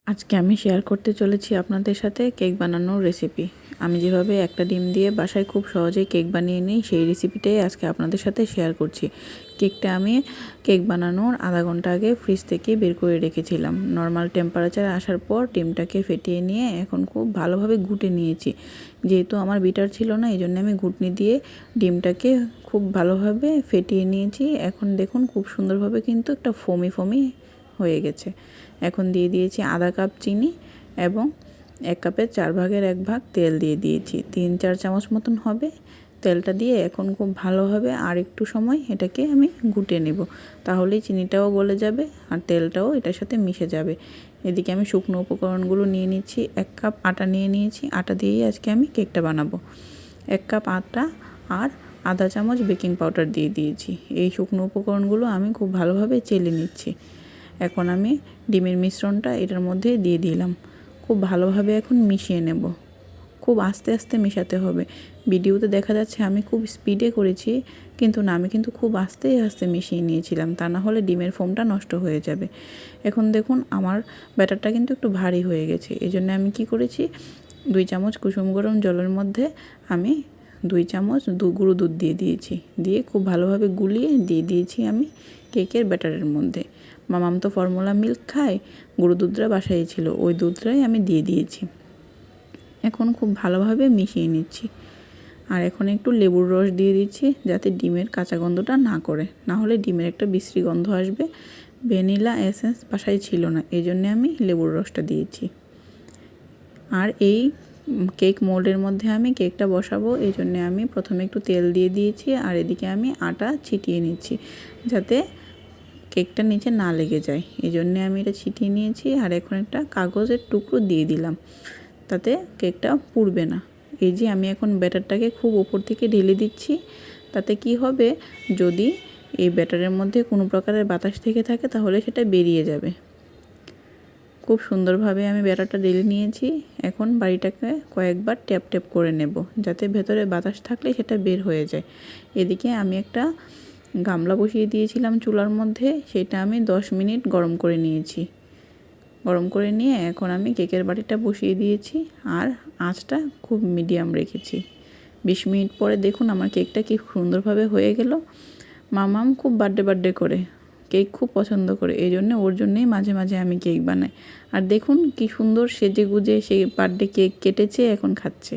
আজকে আমি শেয়ার করতে চলেছি আপনাদের সাথে কেক বানানোর রেসিপি। আমি যেভাবে একটা ডিম দিয়ে বাসায় খুব সহজেই কেক বানিয়ে নিই সেই রেসিপিটাই আজকে আপনাদের সাথে শেয়ার করছি। কেকটা আমি কেক বানানোর আধা ঘন্টা আগে ফ্রিজ থেকে বের করে রেখেছিলাম। নর্মাল টেম্পারেচারে আসার পর ডিমটাকে ফেটিয়ে নিয়ে এখন খুব ভালোভাবে ঘুটে নিয়েছি। যেহেতু আমার বিটার ছিল না, এই জন্য আমি ঘুটনি দিয়ে ডিমটাকে খুব ভালোভাবে ফেটিয়ে নিয়েছি। এখন দেখুন খুব সুন্দরভাবে কিন্তু একটা ফোমি ফোমি হয়ে গেছে। এখন দিয়ে দিয়েছি আধা কাপ চিনি এবং 1 কাপের 4 ভাগের 1 ভাগ তেল দিয়ে দিয়েছি। 3-4 চামচ মতন হবে তেলটা দিয়ে এখন খুব ভালোভাবে আর একটু সময় এটাকে আমি ঘুটে নেব। তাহলেই চিনিটাও গলে যাবে আর তেলটাও এটার সাথে মিশে যাবে। এদিকে আমি শুকনো উপকরণগুলো নিয়ে নিচ্ছি। 1 কাপ আটা নিয়ে নিয়েছি। আটা দিয়েই আজকে আমি কেকটা বানাবো। 1 কাপ আটা আর আধা চামচ বেকিং পাউডার দিয়ে দিয়েছি। এই শুকনো উপকরণগুলো আমি খুব ভালোভাবে চেলে নিচ্ছি। এখন আমি ডিমের মিশ্রণটা এটার মধ্যে দিয়ে দিলাম। খুব ভালোভাবে এখন মিশিয়ে নেব। খুব আস্তে আস্তে মেশাতে হবে। ভিডিওতে দেখা যাচ্ছে আমি খুব স্পিডে করেছি, কিন্তু না, আমি কিন্তু খুব আস্তে আস্তে মিশিয়ে নিয়েছিলাম, তা না হলে ডিমের ফোমটা নষ্ট হয়ে যাবে। এখন দেখুন আমার ব্যাটারটা কিন্তু একটু ভারী হয়ে গেছে। এই জন্য আমি কি করেছি, 2 চামচ কুসুম গরম জলের মধ্যে আমি 2 চামচ গুঁড়ো দুধ দিয়ে দিয়েছি। দিয়ে খুব ভালোভাবে গুলিয়ে দিয়ে দিয়েছি আমি কেকের ব্যাটারের মধ্যে। মামাম তো ফর্মুলা মিল্ক খায়, গুঁড়ো দুধটা বাসায় ছিল, ওই দুধটাই আমি দিয়ে দিয়েছি। এখন খুব ভালোভাবে মিশিয়ে নিচ্ছি। আর এখন একটু লেবুর রস দিয়ে দিচ্ছি যাতে ডিমের কাঁচা গন্ধটা না করে, না হলে ডিমের একটা বিশ্রী গন্ধ আসবে। ভ্যানিলা এসেন্স বাসায় ছিল না, এই জন্যে আমি লেবুর রসটা দিয়েছি। আর এই কেক মোল্ডের মধ্যে আমি কেকটা বসাবো, এই জন্যে আমি প্রথমে একটু তেল দিয়ে দিয়েছি আর এদিকে আমি আটা ছিটিয়ে নিচ্ছি যাতে কেকটা নিচে না লেগে যায়। এই জন্যে আমি এটা ছিটিয়ে নিয়েছি। আর এখন একটা কাগজের টুকরো দিয়ে দিলাম, তাতে কেকটা পুড়বে না। এই যে আমি এখন ব্যাটারটাকে খুব উপর থেকে ঢেলে দিচ্ছি। তাতে কি হবে, যদি এই ব্যাটারের মধ্যে কোনো প্রকারের বাতাস থেকে থাকে তাহলে সেটা বেরিয়ে যাবে। খুব সুন্দরভাবে আমি ব্যাটারটা ঢেলে নিয়েছি। এখন বাড়িটাকে কয়েকবার ট্যাপ ট্যাপ করে নেব যাতে ভেতরে বাতাস থাকলে সেটা বের হয়ে যায়। এদিকে আমি একটা গামলা বসিয়ে দিয়েছিলাম চুলার মধ্যে, সেটা আমি 10 মিনিট গরম করে নিয়েছি। গরম করে নিয়ে এখন আমি কেকের বাটিটা বসিয়ে দিয়েছি আর আঁচটা খুব মিডিয়াম রেখেছি। 20 মিনিট পরে দেখুন আমার কেকটা কি সুন্দরভাবে হয়ে গেল। মামাম খুব বার্থডে করে, কেক খুব পছন্দ করে, এই জন্য ওর জন্যেই মাঝে মাঝে আমি কেক বানাই। আর দেখুন কি সুন্দর সেজে গুজে সেই বার্থডে কেক কেটেছে, এখন খাচ্ছে।